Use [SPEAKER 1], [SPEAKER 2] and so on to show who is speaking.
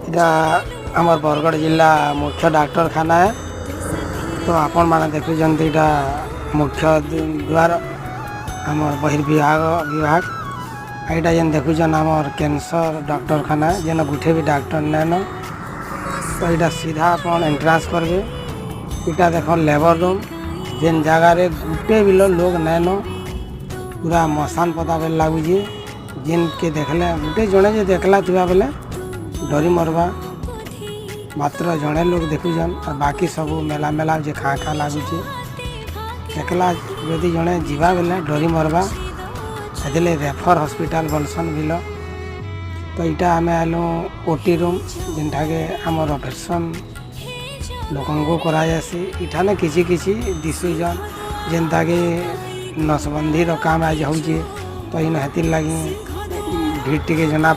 [SPEAKER 1] इटा आमर बरगढ़ जिला मुख्य डाक्तरखाना है। तो आपण मैंने देखुं इटा मुख्य द्वार आमर बहिर्विभाग यहाँ जेन देखुन आमर कैंसर डॉक्टरखाना जेन गुटे भी डॉक्टर नैन। तो यहाँ सीधा अपन एंट्रांस करेंगे। इटा देख लेबर रूम जेन जगार गुटे भी लोग नैन पूरा मसान पता बेल लगुचे। जेन के देखले गुटे जड़े जे देखला थी बेले डरी मरवा मात्र जड़े लोग देखुन और बाकी सब मेला मेला जे खा खा लगुचे देखला यदि जड़े जीवा बेले डरी मरवा से रेफर हॉस्पिटल बोलसन बिल। तो यहाँ आम आलु ओटी रूम जिनटा के आमर ऑपरेशन लोक करासी इठाने किसी किसी दिशुजन जेनता कि नसबंदी काम आज हो। तो इन हेतिर लगी भीड़ टी जना